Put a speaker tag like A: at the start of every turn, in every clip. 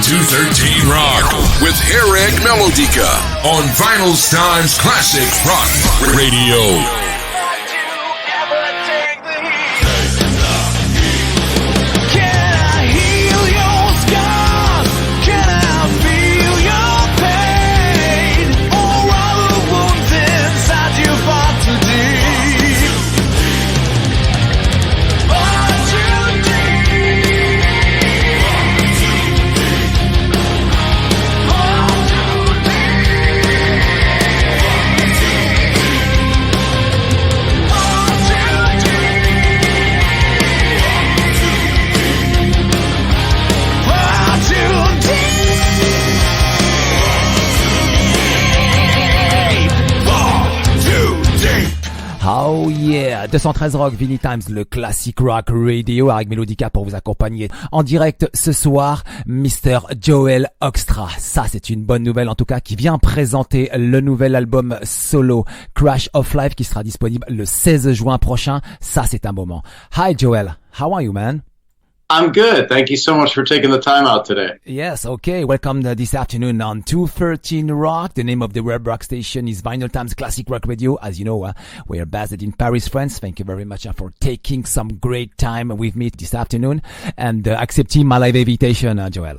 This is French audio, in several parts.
A: to 13 Rock with Harrag Melodica on Vinylestimes Classic Rock Radio.
B: Oh yeah, 213 Rock, Vinylestimes, le classic rock radio, Harrag Melodica pour vous accompagner en direct ce soir, Mr. Joel Hoekstra. Ça, c'est une bonne nouvelle en tout cas, qui vient présenter le nouvel album solo Crash of Life qui sera disponible le 16 juin prochain. Ça, c'est un moment. Hi Joel, how are you, man?
C: I'm good. Thank you so much for taking the time out today.
B: Yes, okay. Welcome this afternoon on 213 Rock. The name of the web rock station is Vinylestimes Classic Rock Radio. As you know, we are based in Paris, France. Thank you very much for taking some great time with me this afternoon and accepting my live invitation, Joel.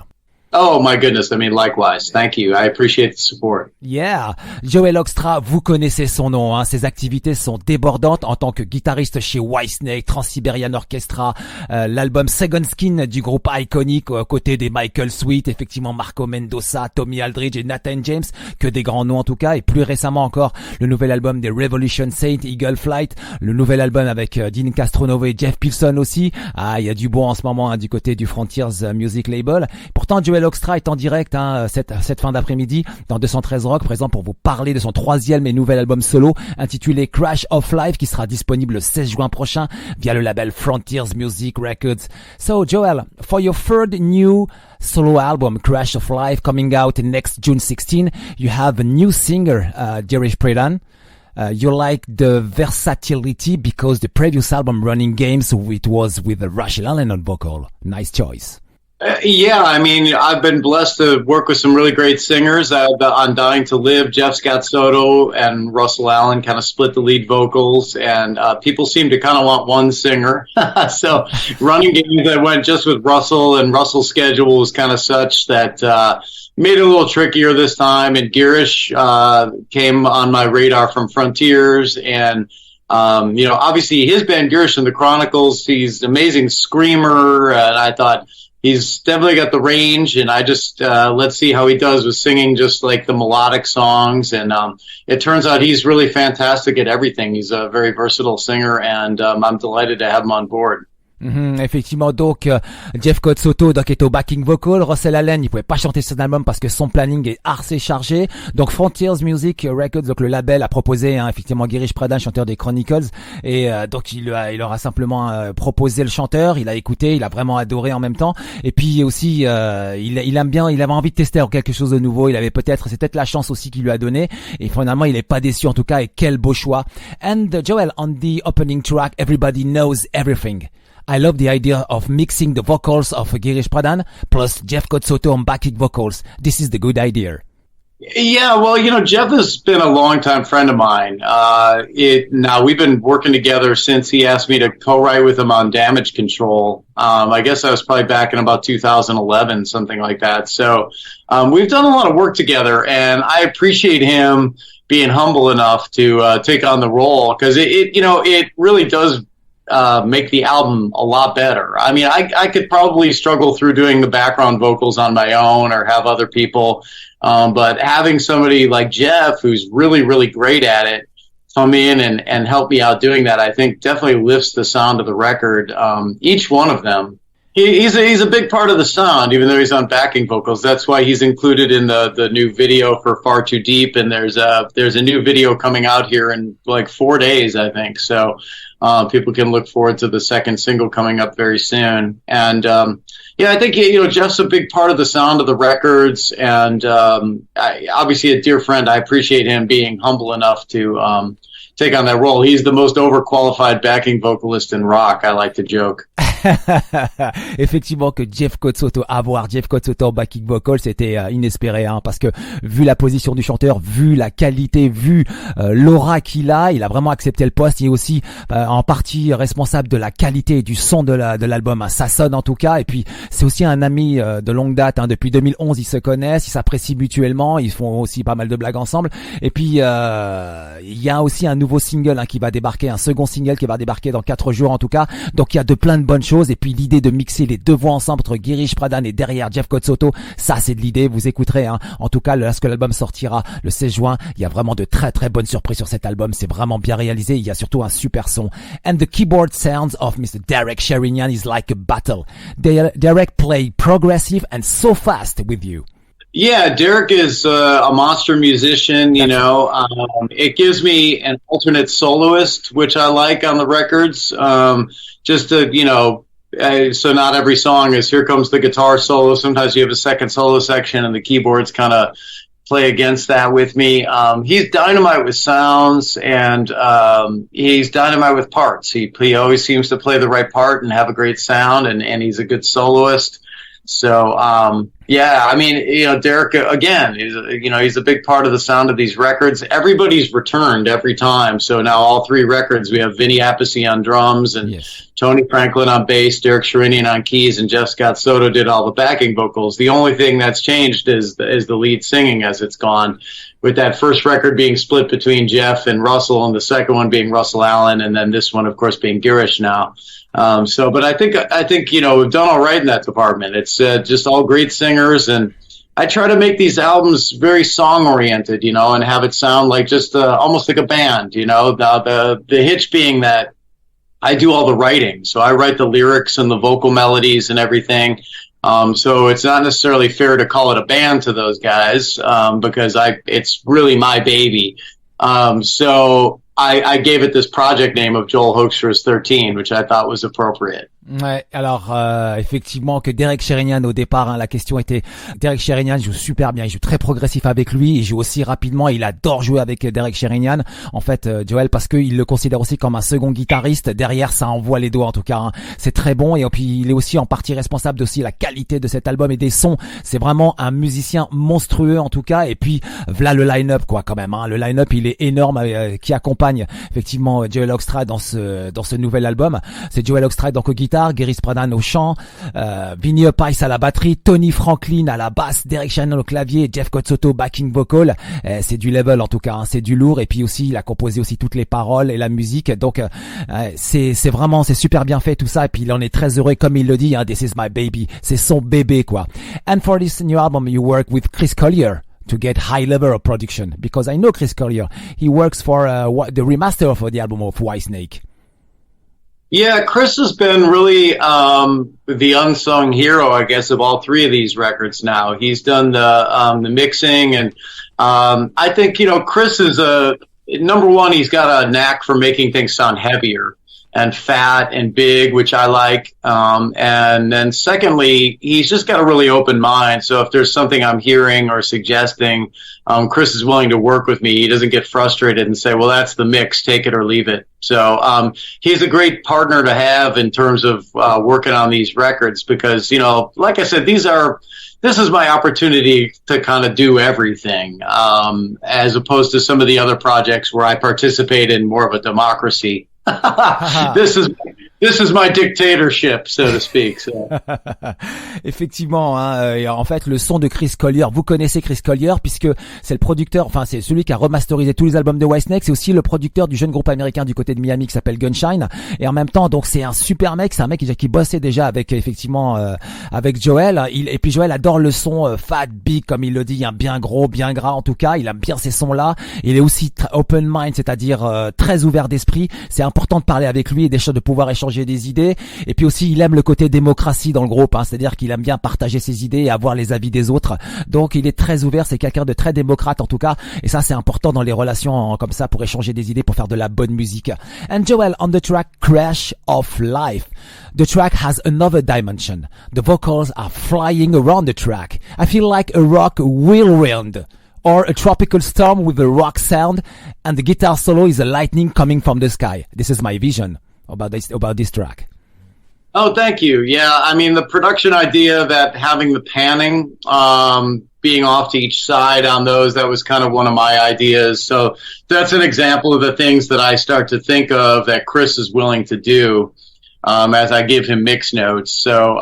C: Oh my goodness, I mean likewise. Thank you. I appreciate the support.
B: Yeah. Joel Hoekstra, vous connaissez son nom, hein. Ses activités sont débordantes en tant que guitariste chez Whitesnake, Trans-Siberian Orchestra, l'album Second Skin du groupe Iconic aux côtés des Michael Sweet, effectivement Marco Mendoza, Tommy Aldridge et Nathan James, que des grands noms en tout cas, et plus récemment encore le nouvel album des Revolution Saint, Eagle Flight, le nouvel album avec Dean Castronova et Jeff Pilson aussi. Ah, il y a du bon en ce moment, hein, du côté du Frontiers Music Label. Pourtant, Joel Hoekstra est en direct, hein, cette fin d'après-midi dans 213 Rock, présent pour vous parler de son troisième et nouvel album solo intitulé Crash of Life qui sera disponible le 16 juin prochain via le label Frontiers Music Records. So Joel, for your third new solo album Crash of Life coming out next June 16, you have a new singer, Girish Pradhan. You like the versatility because the previous album Running Games, it was with Rachel Allen on vocal. Nice choice.
C: Yeah, I mean, I've been blessed to work with some really great singers. On Dying to Live, Jeff Scott Soto and Russell Allen kind of split the lead vocals, and people seem to kind of want one singer. So Running Games, I went just with Russell, and Russell's schedule was kind of such that made it a little trickier this time. And Girish came on my radar from Frontiers, and obviously his band Girish and the Chronicles, he's an amazing screamer, and I thought he's definitely got the range, and I just let's see how he does with singing just like the melodic songs. And it turns out he's really fantastic at everything. He's a very versatile singer, and I'm delighted to have him on board.
B: Effectivement, donc Jeff Scott Soto donc est au backing vocal. Russell Allen, il pouvait pas chanter son album parce que son planning est assez chargé. Donc Frontiers Music Records, donc le label a proposé effectivement Girish Pradhan, chanteur des Chronicles, et donc il leur a simplement proposé le chanteur. Il a écouté, il a vraiment adoré en même temps. Et puis aussi il aime bien, il avait envie de tester quelque chose de nouveau. C'est peut-être la chance aussi qu'il lui a donné. Et finalement il est pas déçu en tout cas. Et quel beau choix. And Joel, on the opening track, Everybody Knows Everything. I love the idea of mixing the vocals of Girish Pradhan plus Jeff Scott Soto on backing vocals. This is the good idea.
C: Yeah, well, Jeff has been a longtime friend of mine. Now we've been working together since he asked me to co-write with him on Damage Control. I guess I was probably back in about 2011, something like that. So, we've done a lot of work together, and I appreciate him being humble enough to take on the role, because it really does make the album a lot better. I mean, I could probably struggle through doing the background vocals on my own or have other people. But having somebody like Jeff, who's really, really great at it, come in and help me out doing that, I think definitely lifts the sound of the record. Each one of them. He's a big part of the sound, even though he's on backing vocals. That's why he's included in the new video for Far Too Deep. And there's a new video coming out here in like 4 days, I think. So, people can look forward to the second single coming up very soon. And, I think, Jeff's a big part of the sound of the records. And, obviously a dear friend. I appreciate him being humble enough to, take on that role. He's the most overqualified backing vocalist in rock. I like to joke.
B: Effectivement que Jeff Soto, avoir Jeff Soto en backing vocal, c'était inespéré, hein, parce que vu la position du chanteur, vu la qualité, vu l'aura qu'il a, il a vraiment accepté le poste. Il est aussi en partie responsable de la qualité et du son de l'album, hein. Ça sonne en tout cas. Et puis c'est aussi un ami de longue date, hein. Depuis 2011 ils se connaissent, ils s'apprécient mutuellement, ils font aussi pas mal de blagues ensemble. Et puis il y a aussi un nouveau single, hein, qui va débarquer, un second single qui va débarquer dans 4 jours en tout cas. Donc il y a de plein de bonnes choses. Et puis l'idée de mixer les deux voix ensemble entre Girish, Pradhan et derrière Jeff Soto, ça c'est de l'idée. Vous écouterez, hein. En tout cas lorsque l'album sortira le 16 juin, il y a vraiment de très très bonnes surprises sur cet album. C'est vraiment bien réalisé. Il y a surtout un super son. And the keyboard sounds of Mr. Derek Sherinian is like a battle. Derek play progressive and so fast with you.
C: Yeah, Derek is a monster musician, you know. It gives me an alternate soloist, which I like on the records. Just to, you know, so not every song is here comes the guitar solo. Sometimes you have a second solo section and the keyboards kind of play against that with me. He's dynamite with sounds and he's dynamite with parts. He always seems to play the right part and have a great sound, and he's a good soloist. So, yeah, I mean, you know, Derek, again, he's a big part of the sound of these records. Everybody's returned every time. So now all 3 records, we have Vinny Appice on drums and yes, Tony Franklin on bass, Derek Sherinian on keys, and Jeff Scott Soto did all the backing vocals. The only thing that's changed is the lead singing as it's gone, with that first record being split between Jeff and Russell, and the second one being Russell Allen, and then this one, of course, being Girish now. But I think, you know, we've done all right in that department. It's just all great singers, and I try to make these albums very song oriented, you know, and have it sound like just almost like a band, you know. The hitch being that I do all the writing, so I write the lyrics and the vocal melodies and everything. So it's not necessarily fair to call it a band to those guys, because it's really my baby. So I gave it this project name of Joel Hoekstra's 13, which I thought was appropriate.
B: Ouais, alors effectivement que Derek Sherinian au départ, hein, la question était Derek Sherinian joue super bien, il joue très progressif avec lui, il joue aussi rapidement, il adore jouer avec Derek Sherinian. En fait, Joel, parce qu'il le considère aussi comme un second guitariste, derrière ça envoie les doigts en tout cas, hein. C'est très bon, et puis il est aussi en partie responsable aussi la qualité de cet album et des sons. C'est vraiment un musicien monstrueux en tout cas. Et puis voilà le line-up quoi quand même, hein. Le line-up il est énorme, qui accompagne effectivement Joel Hoekstra dans ce nouvel album. C'est Joel Hoekstra donc au guitare, Girish Pradhan au chant, Vinny Appice à la batterie, Tony Franklin à la basse, Derek Sherinian au clavier, Jeff Soto backing vocal. C'est du level en tout cas, hein, c'est du lourd. Et puis aussi il a composé aussi toutes les paroles et la musique. Donc c'est super bien fait tout ça. Et puis il en est très heureux, comme il le dit, hein, this is my baby, c'est son bébé quoi. And for this new album you work with Chris Collier to get high level of production, because I know Chris Collier, he works for the remaster of the album of Whitesnake.
C: Yeah, Chris has been really the unsung hero, I guess, of all 3 of these records now. He's done the mixing, and I think, you know, Chris is number one, he's got a knack for making things sound heavier and fat and big, which I like. And then secondly, he's just got a really open mind. So if there's something I'm hearing or suggesting, Chris is willing to work with me. He doesn't get frustrated and say, well, that's the mix, take it or leave it. So he's a great partner to have in terms of working on these records, because, you know, like I said, this is my opportunity to kind of do everything, as opposed to some of the other projects where I participate in more of a democracy. This is my dictatorship, so to speak. So.
B: Effectivement, hein, en fait, le son de Chris Collier, vous connaissez Chris Collier puisque c'est le producteur, enfin c'est celui qui a remasterisé tous les albums de Whitesnake. C'est aussi le producteur du jeune groupe américain du côté de Miami qui s'appelle Gunshine. Et en même temps, donc c'est un super mec, c'est un mec qui bossait déjà avec effectivement avec Joel. Et puis Joel adore le son fat, big comme il le dit, hein, bien gros, bien gras en tout cas. Il aime bien ces sons-là. Il est aussi open mind, c'est-à-dire très ouvert d'esprit. C'est important de parler avec lui et de pouvoir échanger des idées. Et puis aussi il aime le côté démocratie dans le groupe, hein, c'est-à-dire qu'il aime bien partager ses idées et avoir les avis des autres. Donc il est très ouvert, c'est quelqu'un de très démocrate en tout cas, et ça c'est important dans les relations comme ça, pour échanger des idées, pour faire de la bonne musique. And Joel, on the track Crash of Life, the track has another dimension. The vocals are flying around the track. I feel like a rock whirlwind or a tropical storm with a rock sound, and the guitar solo is a lightning coming from the sky. This is my vision about this track.
C: Oh, thank you. Yeah, I mean, the production idea that having the panning, being off to each side on those, that was kind of one of my ideas. So that's an example of the things that I start to think of that Chris is willing to do as I give him mix notes. So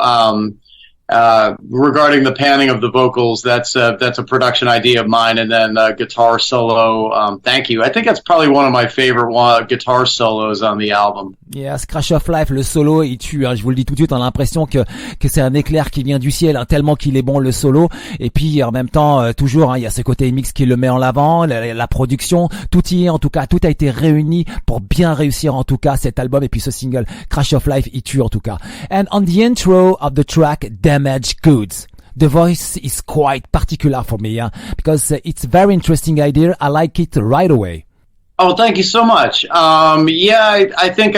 C: regarding the panning of the vocals, that's a production idea of mine. And then guitar solo, thank you. I think that's probably one of my favorite guitar solos on the album.
B: Yes, Crash of Life, le solo, il tue, hein, je vous le dis tout de suite, on a l'impression que c'est un éclair qui vient du ciel, hein, tellement qu'il est bon le solo. Et puis en même temps, toujours, hein, il y a ce côté mix qui le met en avant, la production, tout y est, en tout cas, tout a été réuni pour bien réussir en tout cas cet album et puis ce single Crash of Life, il tue en tout cas. And on the intro of the track Damaged Goods, the voice is quite particular for me, because it's a very interesting idea. I like it right away.
C: Oh, thank you so much. Yeah, I think,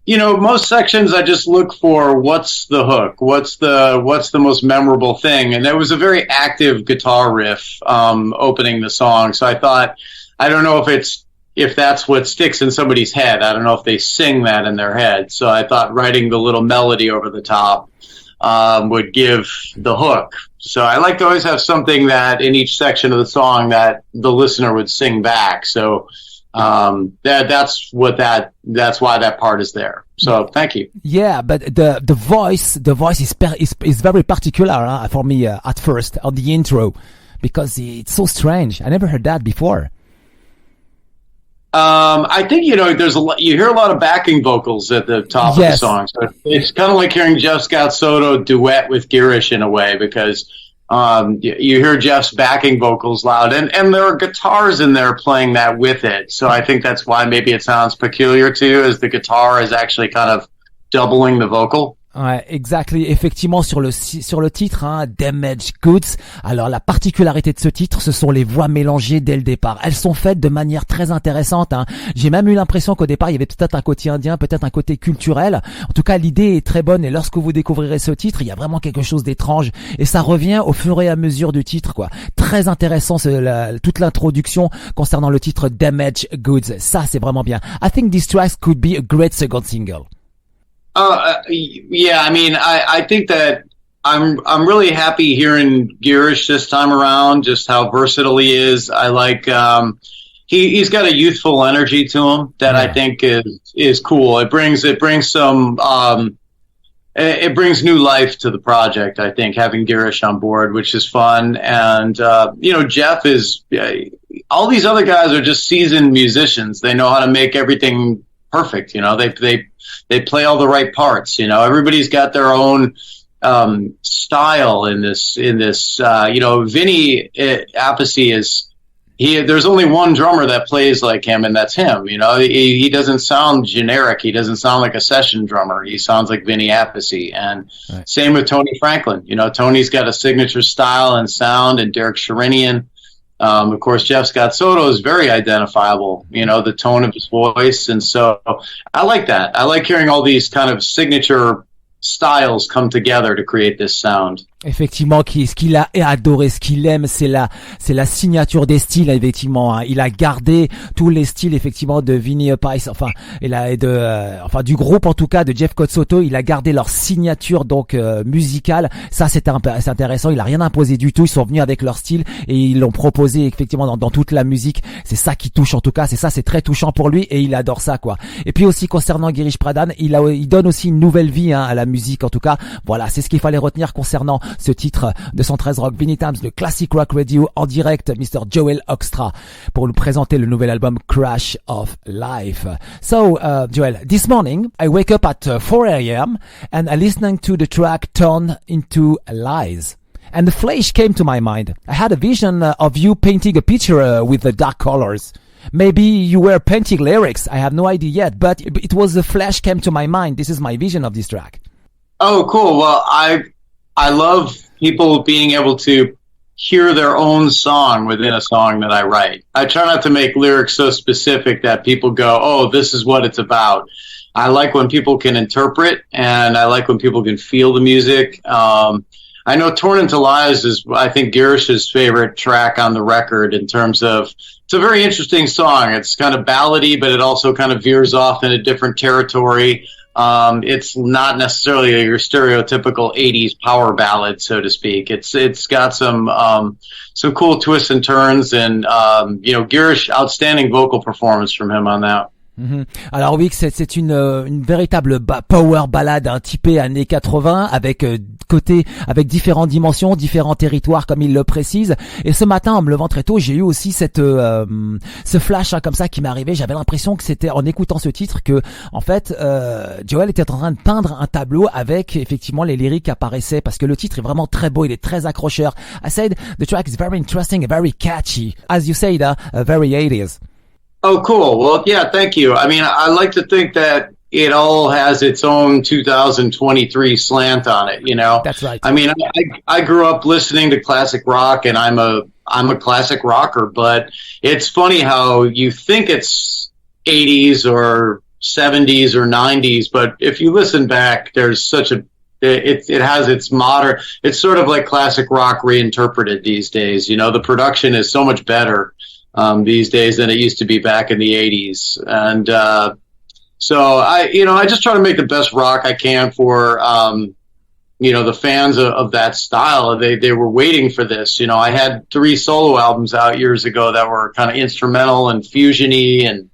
C: most sections I just look for what's the hook, what's the most memorable thing. And there was a very active guitar riff, opening the song. So I thought, I don't know if that's what sticks in somebody's head. I don't know if they sing that in their head. So I thought writing the little melody over the top, would give the hook. So I like to always have something that in each section of the song that the listener would sing back. So, that's why that part is there. So thank you.
B: Yeah, but the voice is very particular for me at first on the intro, because it's so strange. I never heard that before.
C: I think, you hear a lot of backing vocals at the top of the song. So it's kind of like hearing Jeff Scott Soto duet with Girish in a way, because you hear Jeff's backing vocals loud, and there are guitars in there playing that with it. So I think that's why maybe it sounds peculiar to you, as the guitar is actually kind of doubling the vocal.
B: Ouais, exactly. Effectivement, sur le titre, hein, Damaged Goods. Alors, la particularité de ce titre, ce sont les voix mélangées dès le départ. Elles sont faites de manière très intéressante, hein. J'ai même eu l'impression qu'au départ, il y avait peut-être un côté indien, peut-être un côté culturel. En tout cas, l'idée est très bonne, et lorsque vous découvrirez ce titre, il y a vraiment quelque chose d'étrange, et ça revient au fur et à mesure du titre, quoi. Très intéressant, toute l'introduction concernant le titre Damaged Goods. Ça, c'est vraiment bien. I think this track could be a great second single.
C: Yeah, I mean, I think that I'm really happy hearing Girish this time around, just how versatile he is. I like, he's got a youthful energy to him that I think is cool. It brings some, it brings new life to the project, I think, having Girish on board, which is fun. And, Jeff is, all these other guys are just seasoned musicians. They know how to make everything perfect. They play all the right parts. Everybody's got their own style in this. Vinny Appice there's only one drummer that plays like him, and that's him. He doesn't sound generic. He doesn't sound like a session drummer. He sounds like Vinny Appice. And Same with Tony Franklin. Tony's got a signature style and sound, and Derek Sherinian. Of course, Jeff Scott Soto is very identifiable, the tone of his voice. And so I like that. I like hearing all these kind of signature styles come together to create this sound.
B: Effectivement, ce qu'il a adoré, ce qu'il aime, c'est la signature des styles, effectivement, hein. Il a gardé tous les styles, effectivement, de Vinny Appice, du groupe, en tout cas, de Jeff Scott Soto. Il a gardé leur signature, donc, musicale. Ça, c'est intéressant. Il a rien imposé du tout. Ils sont venus avec leur style et ils l'ont proposé, effectivement, dans toute la musique. C'est ça qui touche, en tout cas. C'est très touchant pour lui et il adore ça, quoi. Et puis aussi, concernant Girish Pradhan, il donne aussi une nouvelle vie, hein, à la musique, en tout cas. Voilà, c'est ce qu'il fallait retenir concernant ce titre de 113 Rock Vinylestimes, le Classic Rock Radio en direct, Mr. Joel Hoekstra, pour nous présenter le nouvel album Crash of Life. So, Joel, this morning, I wake up at 4 a.m. and I listening to the track Turn Into Lies. And the flash came to my mind. I had a vision of you painting a picture with the dark colors. Maybe you were painting lyrics. I have no idea yet, but it was the flash came to my mind. This is my vision of this track.
C: Oh, cool. Well, I love people being able to hear their own song within a song that I write. I try not to make lyrics so specific that people go, oh, this is what it's about. I like when people can interpret, and I like when people can feel the music. I know Torn Into Lies is, I think, Girish's favorite track on the record in terms of, it's a very interesting song. It's kind of ballady, but it also kind of veers off in a different territory. It's not necessarily your stereotypical 80s power ballad, so to speak. It's got some cool twists and turns, and Girish, outstanding vocal performance from him on that.
B: Alors oui, c'est une véritable power ballade, typée années 80 avec différentes dimensions, différents territoires comme il le précise. Et ce matin, en me levant très tôt, j'ai eu aussi ce flash comme ça qui m'est arrivé. J'avais l'impression que c'était en écoutant ce titre que en fait Joel était en train de peindre un tableau avec effectivement les lyriques qui apparaissaient, parce que le titre est vraiment très beau, il est très accrocheur. I said the track is very interesting and very catchy, as you said, very 80s.
C: Oh, cool. Well, yeah, thank you. I mean, I like to think that it all has its own 2023 slant on it, you know?
B: That's right.
C: I mean, I grew up listening to classic rock, and I'm a classic rocker, but it's funny how you think it's 80s or 70s or 90s, but if you listen back, there's it has its modern, it's sort of like classic rock reinterpreted these days. You know, the production is so much better these days than it used to be back in the 80s. And so I just try to make the best rock I can for the fans of that style. They were waiting for this. You know, I had 3 solo albums out years ago that were kind of instrumental and fusiony, and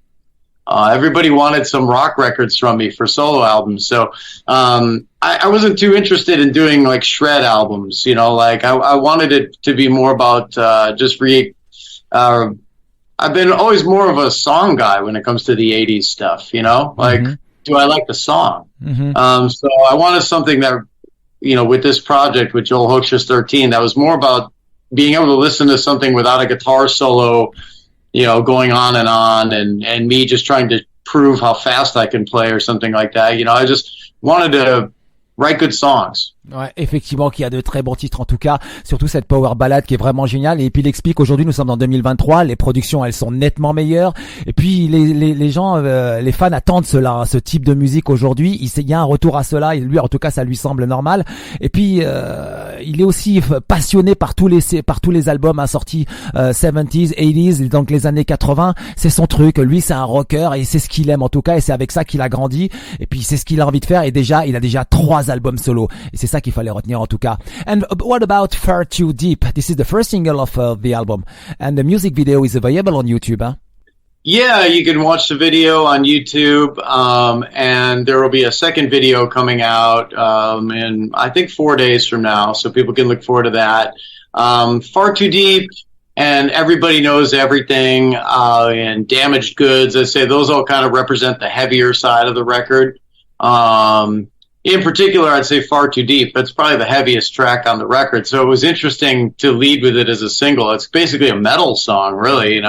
C: everybody wanted some rock records from me for solo albums. So I wasn't too interested in doing like shred albums. You know, like I wanted it to be more about I've been always more of a song guy when it comes to the 80s stuff, you know? Like, do I like the song? So I wanted something that, with this project, with Joel Hoekstra 13, that was more about being able to listen to something without a guitar solo, going on, and me just trying to prove how fast I can play or something like that. I just wanted to write good songs.
B: Ouais, effectivement, qu'il y a de très bons titres en tout cas, surtout cette power ballade qui est vraiment géniale. Et puis il explique aujourd'hui, nous sommes en 2023, les productions elles sont nettement meilleures. Et puis les gens, les fans attendent cela, ce type de musique aujourd'hui. Il y a un retour à cela. Et lui, en tout cas, ça lui semble normal. Et puis il est aussi passionné par tous les albums sortis 70s, 80s, donc les années 80. C'est son truc. Lui, c'est un rocker et c'est ce qu'il aime en tout cas. Et c'est avec ça qu'il a grandi. Et puis c'est ce qu'il a envie de faire. Et il a déjà 3 albums solo. Et c'est ça qu'il fallait retenir en tout cas. And what about Far Too Deep? This is the first single of the album, and the music video is available on YouTube, huh?
C: Yeah, you can watch the video on YouTube, and there will be a second video coming out in, I think, 4 days from now, so people can look forward to that. Far Too Deep and Everybody Knows Everything and Damaged Goods, I say those all kind of represent the heavier side of the record. In particular, I'd say Far Too Deep. That's probably the heaviest track on the record. So it was interesting to lead with it as a single. It's basically a metal song, really,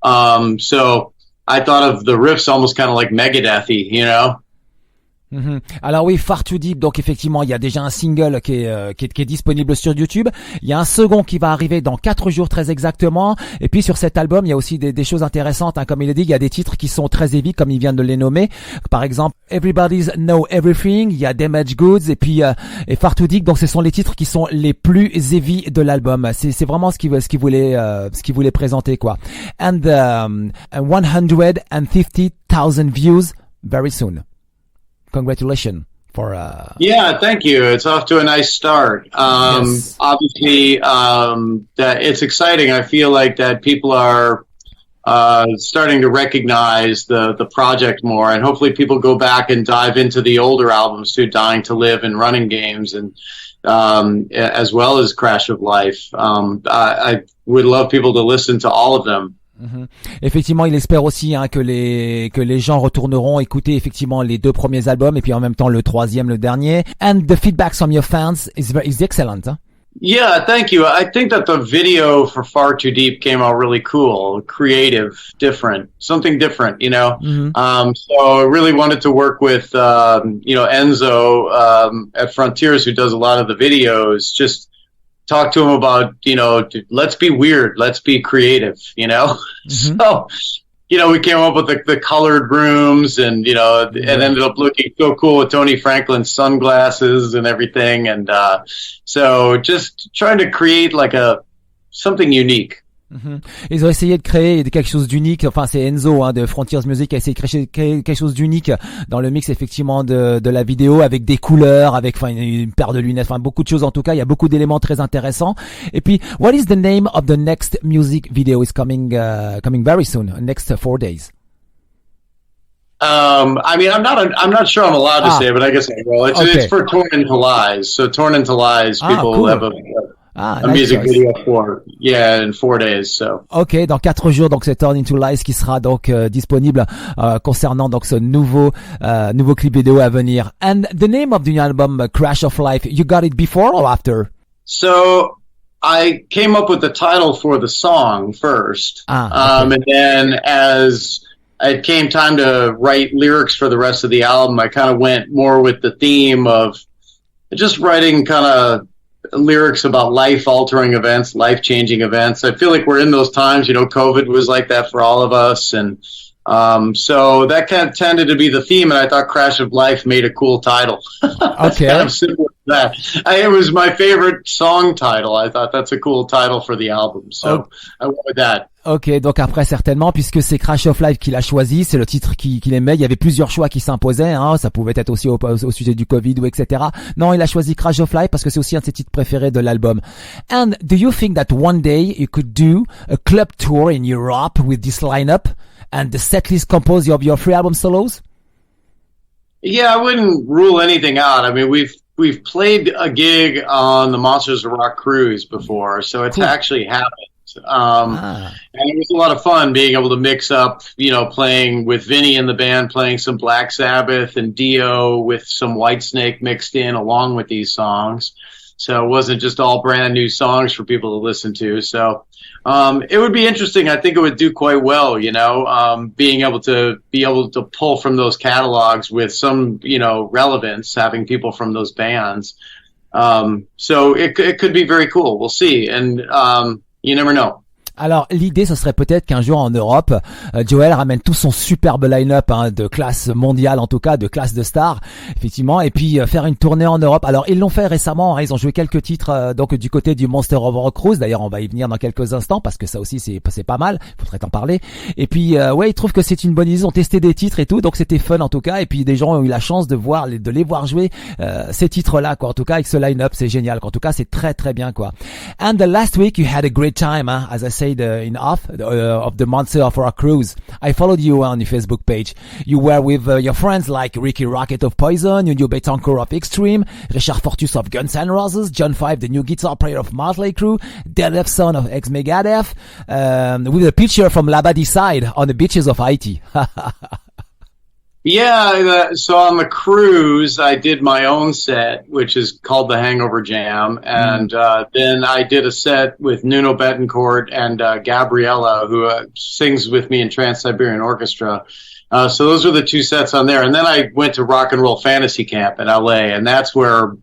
C: So I thought of the riffs almost kind of like Megadeth-y,
B: Alors oui, Far Too Deep, donc effectivement il y a déjà un single qui est disponible sur YouTube. Il y a un second qui va arriver dans 4 jours très exactement. Et puis sur cet album il y a aussi des choses intéressantes, comme il a dit. Il y a des titres qui sont très heavy comme il vient de les nommer. Par exemple Everybody's Know Everything, il y a Damaged Goods et puis et Far Too Deep. Donc ce sont les titres qui sont les plus heavy de l'album. C'est vraiment ce qu'il voulait présenter quoi. And 150,000 views very soon. Congratulations for
C: Yeah, thank you. It's off to a nice start.
B: Yes.
C: Obviously that it's exciting. I feel like that people are starting to recognize the project more, and hopefully people go back and dive into the older albums too, Dying to Live and Running Games, and as well as Crash of Life. I would love people to listen to all of them.
B: Effectivement, il espère aussi que les gens retourneront écouter effectivement les 2 premiers albums et puis en même temps le 3e, le dernier. And the feedback from your fans is excellent. Huh?
C: Yeah, thank you. I think that the video for Far Too Deep came out really cool, creative, different, something different, So I really wanted to work with, Enzo at Frontiers, who does a lot of the videos, just talk to him about, let's be weird, let's be creative, So, we came up with the colored rooms and, it ended up looking so cool with Tony Franklin's sunglasses and everything. And so just trying to create like something unique.
B: Ils ont essayé de créer quelque chose d'unique. Enfin, c'est Enzo de Frontiers Music qui a essayé de créer quelque chose d'unique dans le mix effectivement de la vidéo, avec des couleurs, avec une paire de lunettes, beaucoup de choses en tout cas. Il y a beaucoup d'éléments très intéressants. Et puis, what is the name of the next music video is coming very soon, next 4 days?
C: I mean, I'm not sure I'm allowed to say it, but I guess I will. It's for Torn Into Lies. So Torn Into Lies, people
B: cool.
C: have a music video for, in 4 days, so.
B: Ok, dans 4 jours, donc c'est Turn Into Lies qui sera donc disponible concernant donc ce nouveau clip vidéo à venir. And the name of the album, Crash of Life, you got it before or after?
C: So I came up with the title for the song first, and then as it came time to write lyrics for the rest of the album, I kind of went more with the theme of just writing kind of lyrics about life-altering events, life-changing events. I feel like we're in those times, COVID was like that for all of us. And so that kind of tended to be the theme, and I thought Crash of Life made a cool title.
B: Okay.
C: Kind of simple as that. It was my favorite song title. I thought that's a cool title for the album. So I went with that.
B: Ok, donc après certainement, puisque c'est Crash of Life qu'il a choisi, c'est le titre qu'il aimait. Il y avait plusieurs choix qui s'imposaient, ça pouvait être aussi au sujet du Covid ou etc. Non, il a choisi Crash of Life parce que c'est aussi un de ses titres préférés de l'album. And do you think that one day you could do a club tour in Europe with this lineup and the setlist composed of your 3 album solos?
C: Yeah, I wouldn't rule anything out. I mean, we've played a gig on the Monsters of Rock cruise before, so it's actually happened. And it was a lot of fun being able to mix up, playing with Vinny in the band, playing some Black Sabbath and Dio with some Whitesnake mixed in along with these songs. So it wasn't just all brand new songs for people to listen to. So it would be interesting. I think it would do quite well, being able to pull from those catalogs with some, relevance, having people from those bands. So it could be very cool. We'll see. And you never know.
B: Alors l'idée ce serait peut-être qu'un jour en Europe, Joel ramène tout son superbe line-up de classe mondiale, en tout cas de classe de star, effectivement, et puis faire une tournée en Europe. Alors ils l'ont fait récemment, ils ont joué quelques titres donc du côté du Monster of Rock Cruise. D'ailleurs on va y venir dans quelques instants parce que ça aussi c'est pas mal, il faudrait en parler. Et puis ils trouvent que c'est une bonne idée, ils ont testé des titres et tout, donc c'était fun en tout cas. Et puis des gens ont eu la chance de les voir jouer ces titres-là, quoi. En tout cas avec ce line-up c'est génial, quoi. En tout cas c'est très très bien, quoi. And the last week you had a great time, as I said in off of the Monster of Rock cruise. I followed you on your Facebook page. You were with your friends like Ricky Rocket of Poison, Nuno Betancourt of Extreme, Richard Fortus of Guns N' Roses, John Five, the new guitar player of Motley Crue, Dead Left Son of ex-Megadeth, with a picture from Labadie side on the beaches of Haiti.
C: Yeah, so on the cruise, I did my own set, which is called the Hangover Jam, and then I did a set with Nuno Betancourt and Gabriella, who sings with me in Trans-Siberian Orchestra. So those were the 2 sets on there. And then I went to Rock and Roll Fantasy Camp in LA, and that's where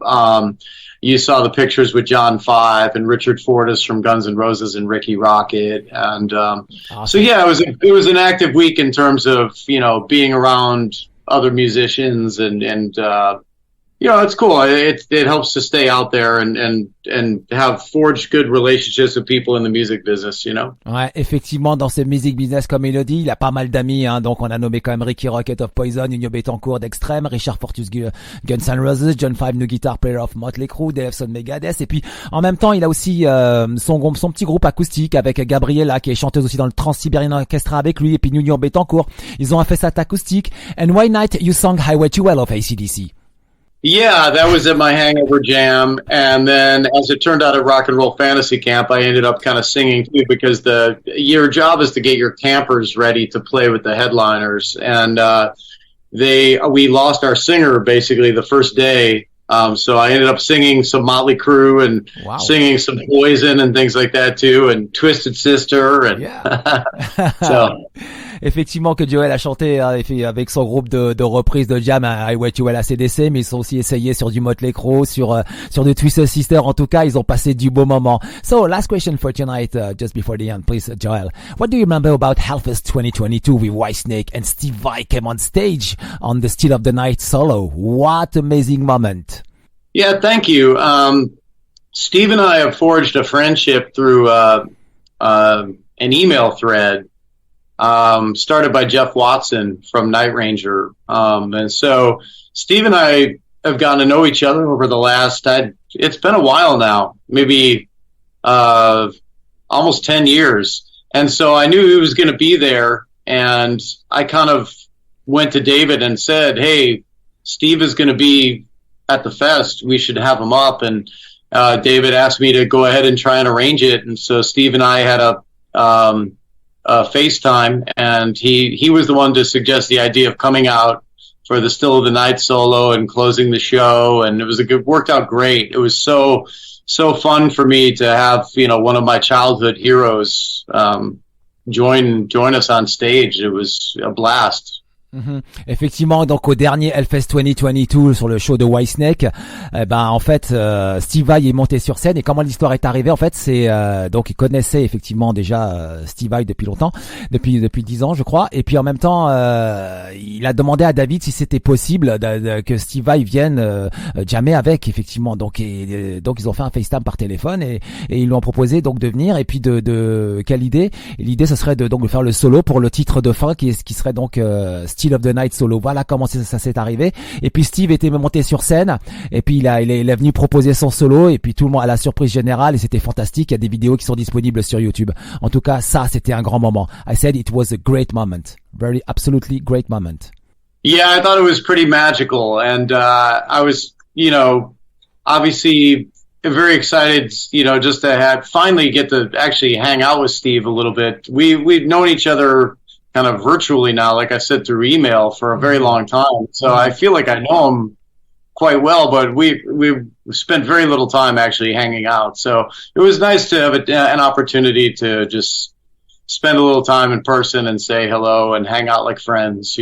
C: you saw the pictures with John Five and Richard Fortus from Guns N' Roses and Ricky Rocket. And
B: awesome.
C: So yeah, it was an active week in terms of, being around other musicians and it's cool. It helps to stay out there and have forged good relationships with people in the music business,
B: Ouais, effectivement, dans ce music business, comme il le dit, il a pas mal d'amis, donc on a nommé quand même Ricky Rocket of Poison, Nuno Betancourt d'Extrême, Richard Fortus Guns N' Roses, John Five, new guitar player of Motley Crue, Dave Son Megadeth, et puis en même temps, il a aussi son petit groupe acoustique avec Gabriella, qui est chanteuse aussi dans le Trans-Siberian Orchestra avec lui, et puis Nuno Betancourt. Ils ont fait cet acoustique. And One Night You Sang Highway to Hell of AC/DC.
C: Yeah, that was at my Hangover Jam. And then as it turned out at Rock and Roll Fantasy Camp, I ended up kind of singing too, because your job is to get your campers ready to play with the headliners. And we lost our singer basically the first day. So I ended up singing some Motley Crue and singing some Poison and things like that too, and Twisted Sister. And so.
B: Effectivement, que Joel a chanté avec son groupe de reprises de jam à Highway to Hell ACDC, mais ils ont aussi essayé sur du Motley Crue, sur du Twisted Sister. En tout cas, ils ont passé du beau moment. So, last question for tonight, just before the end, please, Joel. What do you remember about Hellfest 2022 with Whitesnake and Steve Vai came on stage on the Still of the Night solo? What amazing moment.
C: Yeah, thank you. Steve and I have forged a friendship through an email thread started by Jeff Watson from Night Ranger. And so Steve and I have gotten to know each other over the last, it's been a while now, maybe almost 10 years. And so I knew he was going to be there. And I kind of went to David and said, hey, Steve is going to be at the fest. We should have him up. And David asked me to go ahead and try and arrange it. And so Steve and I had a FaceTime, and he was the one to suggest the idea of coming out for the Still of the Night solo and closing the show. And it worked out great. It was so fun for me to have, one of my childhood heroes, join us on stage. It was a blast.
B: Effectivement, donc au dernier Hellfest 2022 sur le show de Whitesnake, en fait Steve Vai est monté sur scène, et comment l'histoire est arrivée, en fait, c'est donc il connaissait effectivement déjà Steve Vai depuis longtemps, depuis 10 ans je crois, et puis en même temps il a demandé à David si c'était possible que Steve Vai vienne jammer avec, effectivement. Donc ils ont fait un FaceTime par téléphone, et ils lui ont proposé donc de venir, et puis de quelle idée? L'idée, ce serait de faire le solo pour le titre de fin qui serait donc Still of the Night solo. Voilà comment ça s'est arrivé. Et puis Steve était monté sur scène, et puis il est venu proposer son solo, et puis tout le monde à la surprise générale, et c'était fantastique. Il y a des vidéos qui sont disponibles sur YouTube. En tout cas, ça, c'était un grand moment. I said it was a great moment. Very, absolutely great moment.
C: Yeah, I thought it was pretty magical, and I was, obviously very excited, just to finally get to actually hang out with Steve a little bit. We've known each other kind of virtually now, like I said, through email for a very long time. So I feel like I know him quite well, but we've spent very little time actually hanging out. So it was nice to have an opportunity to just spend a little time in person and say hello and hang out like friends,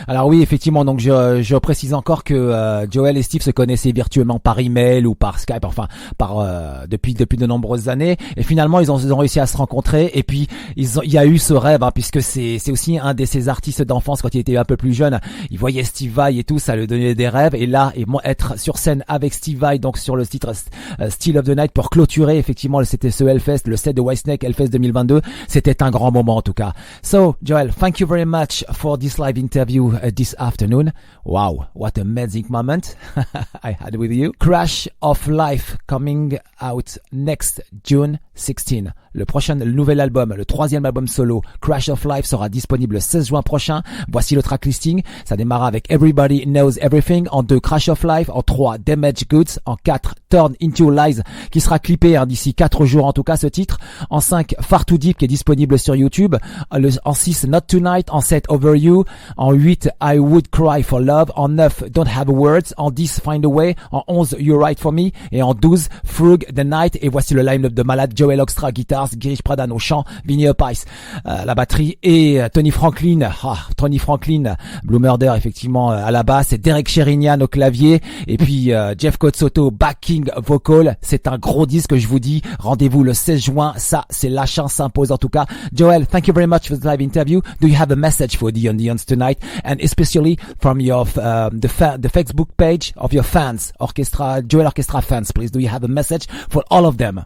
B: Alors oui, effectivement, donc je précise encore que Joel et Steve se connaissaient virtuellement par email ou par Skype, enfin depuis de nombreuses années, et finalement ils ont réussi à se rencontrer, et puis il y a eu ce rêve, puisque c'est aussi un de ses artistes d'enfance. Quand il était un peu plus jeune, il voyait Steve Vai et tout, ça lui donnait des rêves, et là être sur scène avec Steve Vai, donc sur le titre Still of the Night, pour clôturer effectivement c'était ce Hellfest, le set de Whitesnake Hellfest 2022, c'était un grand moment en tout cas. So Joel, thank you very much for this live interview this afternoon. Wow, what an amazing moment I had with you. Crash of Life coming out next June 16. Le nouvel album, le 3e album solo, Crash of Life, sera disponible le 16 juin prochain. Voici le track listing. Ça démarra avec Everybody Knows Everything, en 2 Crash of Life, en 3 Damaged Goods, en 4 Turn Into Lies, qui sera clippé d'ici 4 jours en tout cas, ce titre, en 5 Far Too Deep, qui est disponible sur YouTube, en 6 Not Tonight, en 7 Over You, en 8 I Would Cry for Love, en 9 Don't Have Words, en 10 Find a Way, en 11 You're Right for Me, et en 12 Frug the Night. Et voici le line-up de malade: Joel Hoekstra guitare, Girish Pradhan au chant, Vinny Appice la batterie, et Tony Franklin, Blue Murder effectivement à la basse, et Derek Sherinian au clavier, et puis Jeff Soto backing vocal. C'est un gros disque, je vous dis. Rendez-vous le 16 juin, ça c'est la chance s'impose en tout cas. Joel, thank you very much for the live interview. Do you have a message for the audience tonight, and especially from your the Facebook page of your fans, Joel Hoekstra fans, please? Do you have a message for all of them?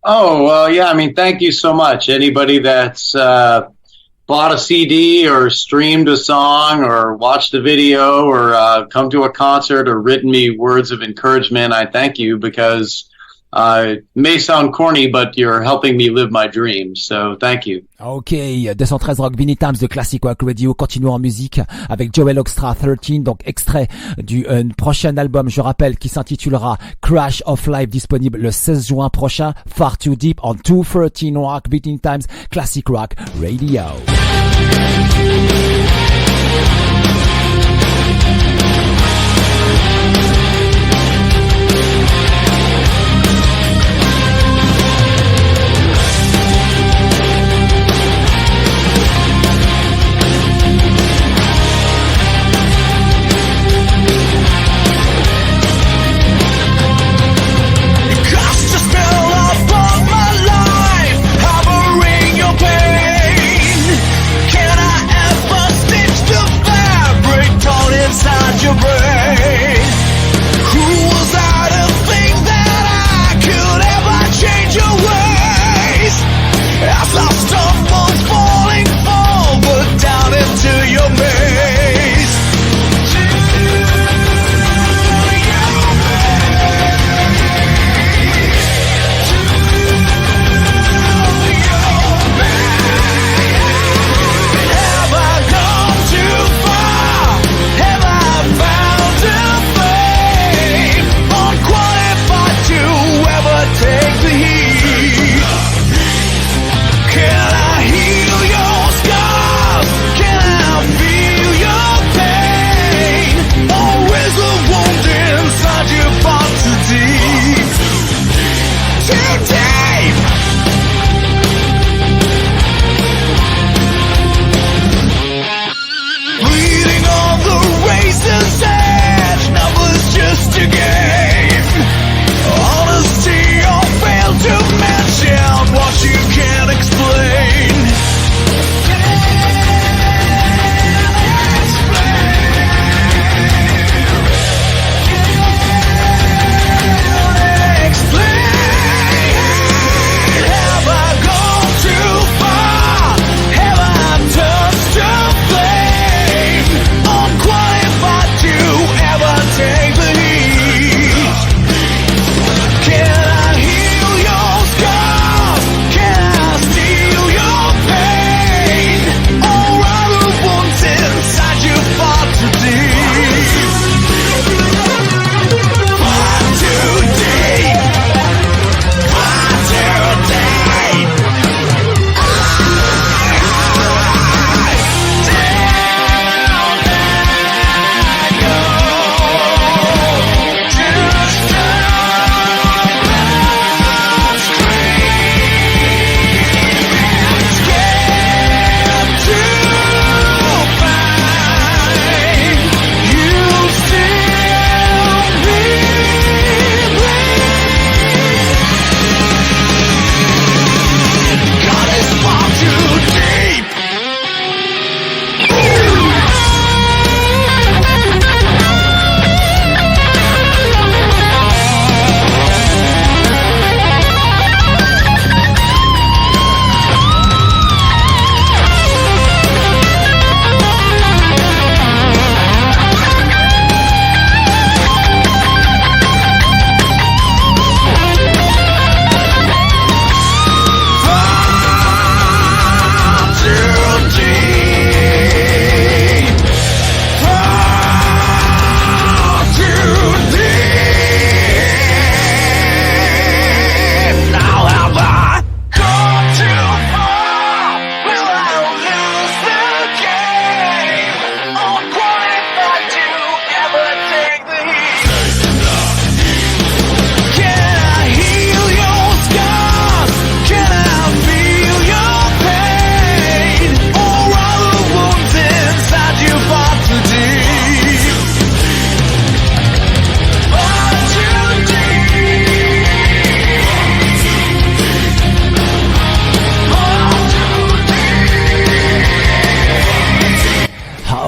C: Oh, well, yeah, thank you so much. Anybody that's bought a CD or streamed a song or watched a video or come to a concert or written me words of encouragement, I thank you, because it may sound corny, but you're helping me live my dreams. So thank you.
B: Ok, 213 Rock, Vinylestimes de Classic Rock Radio. Continuons en musique avec Joel Hoekstra 13, donc extrait du prochain album, je rappelle, qui s'intitulera Crash of Life, disponible le 16 juin prochain. Far Too Deep on 213 Rock, Vinylestimes, Classic Rock Radio.
D: Inside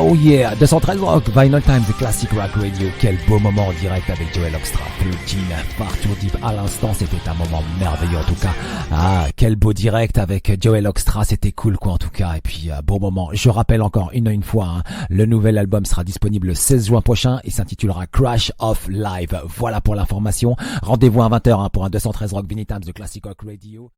B: Oh yeah, 213 Rock, Vinylestimes, Classic Rock Radio. Quel beau moment en direct avec Joel Hoekstra, 13, Far Too Deep. À l'instant, c'était un moment merveilleux en tout cas. Ah, quel beau direct avec Joel Hoekstra, c'était cool quoi en tout cas. Et puis, beau moment. Je rappelle encore une fois, hein, le nouvel album sera disponible le 16 juin prochain et s'intitulera Crash of Live. Voilà pour l'information. Rendez-vous à 20h hein, pour un 213 Rock Vinylestimes de Classic Rock Radio.